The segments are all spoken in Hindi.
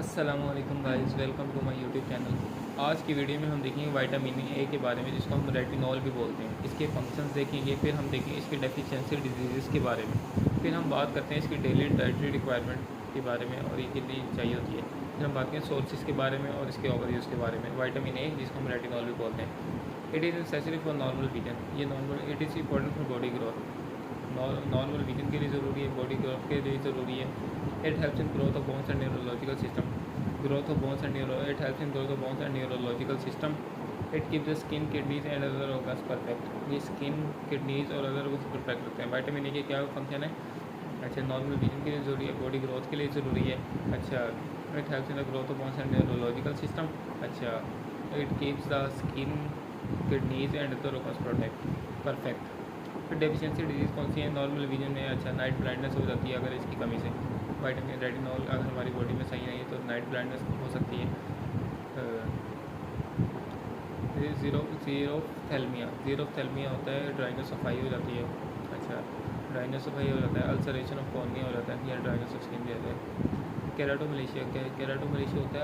अस्सलामुअलैकुम guys, welcome to my YouTube channel. आज की वीडियो में हम देखेंगे विटामिन ए के बारे में, जिसको हम रेटिनॉल भी बोलते हैं। इसके फंक्शंस देखेंगे, फिर हम देखेंगे इसकी डेफिशिएंसी डिजीज़ के बारे में, फिर हम बात करते हैं इसकी डेली डाइटरी रिक्वायरमेंट के बारे में और ये कितनी चाहिए होती है। फिर हम बात करें सोर्सेज के बारे में और इसके ओवर यूज़ के बारे में। विटामिन ए, जिसको हम रेटिनॉल भी बोलते हैं, it is necessary for normal vision. ये normal it is important for body growth. Normal vision के लिए ज़रूरी है, बॉडी ग्रोथ के लिए ज़रूरी है। It helps in growth of bones and neurological system. Growth of bones and it helps in growth of bones and neurological system. It keeps the skin, kidneys and other organs perfect. ये स्किन, किडनीज और अदर ऑर्गन्स परफेक्ट रखते हैं। विटामिन ए के क्या फंक्शन है? अच्छा, नॉर्मल विजन के लिए ज़रूरी है, बॉडी ग्रोथ के लिए ज़रूरी है। अच्छा, it helps in the growth of bones and neurological system. अच्छा, it keeps the skin, kidneys and other organs perfect. फिर डेफिशिएंसी डिजीज़ कौन सी है नॉर्मल विजन में? अच्छा, नाइट ब्लाइंडनेस हो जाती है अगर इसकी कमी से। विटामिन रेटिनॉल अगर हमारी बॉडी में सही नहीं है तो नाइट ब्लाइंडनेस हो सकती है। ज़ीरोफ्थेल्मिया होता है, ड्राइनेस ऑफ आई हो जाती है। अच्छा, ड्राइनेस ऑफ आई हो जाता है, अल्सरेशन ऑफ कॉर्निया हो जाता है, या ड्राइनेस ऑफ स्किन भी होता है। केराटोमलेशिया होता है,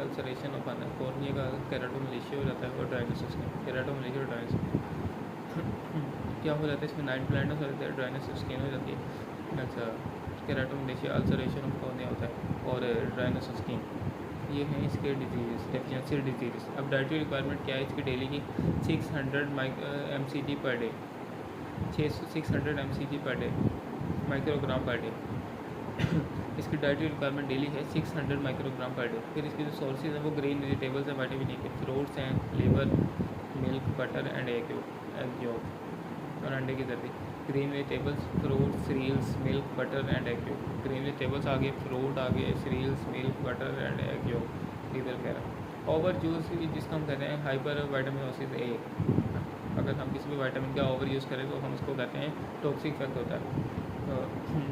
अल्सरेशन ऑफ कॉर्निया का केराटोमलेशिया हो जाता है, और ड्राइनेस ऑफ स्किन। केराटोमलेशिया और ड्राइनेस क्या हो जाता है इसमें? नाइट ब्लाइंडनेस हो जाता है, ड्राइनेस ऑफ स्किन हो जाती है। अच्छा, केराटोमलेशिया, अल्सरेशन ऑफ कॉर्निया होता है, और ड्राइनेस ऑफ स्किन। ये हैं इसके डिजीज़, डेफिशिएंसी डिजीज़। अब डाइटरी रिक्वायरमेंट क्या है इसकी? डेली की 600 mcg per day, 600 mcg per day, microgram per day. इसकी डाइटरी रिक्वायरमेंट डेली है 600 माइक्रोग्राम पर डे। फिर इसके जो सोर्सेज हैं वो ग्रीन वेजिटेबल्स हैं, विटामिन ए के, फ्रूट्स हैं, liver, milk, butter and egg yolk और अंडे की जर्दी। Green vegetables, fruit, cereals, milk, butter and egg yolk. Green vegetables आ गए, फ्रूट आ गए, cereals, milk, butter and egg yolk, liver वगैरह। ओवर यूज़ जिसको हम कहते हैं हाइपर विटामिनोसिस ए। अगर हम किसी भी विटामिन का ओवर यूज़ करें तो हम उसको कहते हैं टॉक्सिक इफेक्ट होता है।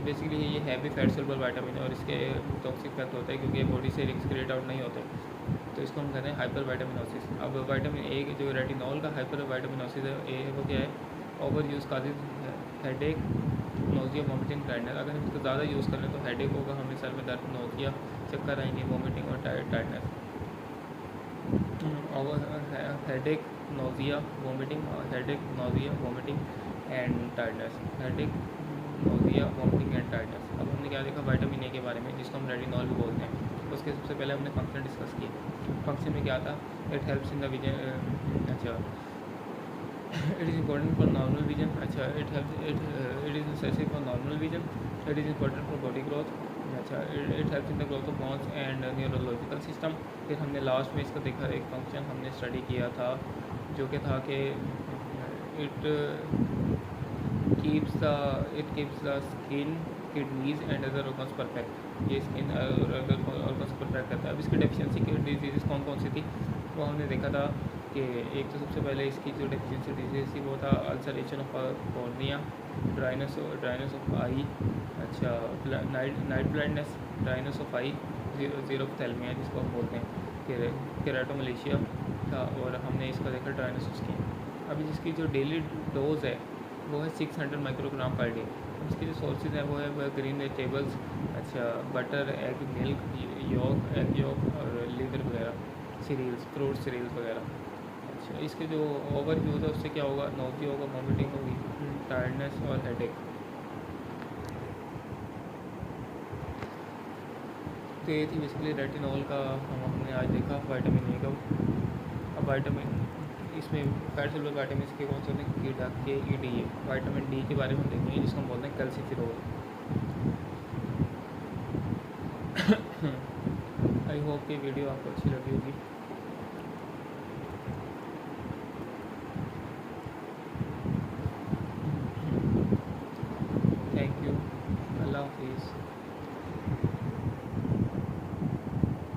बेसिकली ये हैवी फैट सोल्युबल विटामिन है और इसके टॉक्सिक इफेक्ट होता है क्योंकि ये बॉडी से एक्सक्रीट आउट नहीं होते, तो इसको हम कहते हैं हाइपर विटामिनोसिस। अब विटामिन ए जो रेटिनॉल का हाइपर विटामिनोसिस है ए, वो क्या है? Over use causes headache, nausea, vomiting, tightness. अगर हम इसको ज़्यादा यूज़ करें तो हेडेक होगा, हमें सर में दर्द, नोजिया, चक्कर आएंगे, वॉमिटिंग और tightness. Headache, nausea, vomiting, headache, nausea, vomiting and tightness. Headache, nausea, vomiting and tightness. अब हमने क्या देखा विटामिन ए के बारे में, जिसको हम रेटिनॉल भी बोलते हैं। उसके सबसे पहले हमने फंक्शन डिस्कस किए। फंक्शन में क्या था? It helps in the vision. अच्छा, it is important for normal vision. अच्छा, it is necessary for normal vision. It is important for body growth. अच्छा, it helps in the growth of bones and neurological system. फिर हमने लास्ट में इसका देखा एक फंक्शन हमने स्टडी किया था, जो कि था कि it keeps the skin, kidneys and other organs perfect. ये स्किन और अदर ऑर्गन्स परफेक्ट करता है। अब इसकी डेफिशिएंसी की डिजीज़ कौन कौन सी थी वो हमने देखा था कि एक तो सबसे पहले इसकी जो डेफिशिएंसी डिजीज़ थी वो था ulceration of cornea, dryness of eye. अच्छा, night blindness, dryness of eye, xerophthalmia जिसको हम बोलते हैं, केराटोमलेशिया था, और हमने इसका देखा ड्राइनेस ऑफ स्किन। अभी जिसकी जो डेली डोज है वो है 600 माइक्रोग्राम पर डे। इसके जो सोर्सेज हैं वो है ग्रीन वेजिटेबल्स, अच्छा, butter, egg, milk, egg yolk और लीवर वगैरह, सीरियल्स, फ्रूट सीरियल्स वगैरह। अच्छा, इसके जो ओवर यूज़ है उससे क्या होगा? नोज़ी होगा, वॉमिटिंग होगी, टायर्डनेस और हेडेक। तो ये थी बेसिकली रेटिनॉल का हमने आज देखा विटामिन ए का। अब विटामिन इसमें फैट सोल्युबल विटामिन के कौन से होते हैं? के E D A. Vitamin D के बारे में हम देखेंगे, जिसको हम बोलते हैं कैल्सिफेरोल। आई होप कि वीडियो आपको अच्छी लगी होगी। थैंक यू, अल्लाह हाफिज़।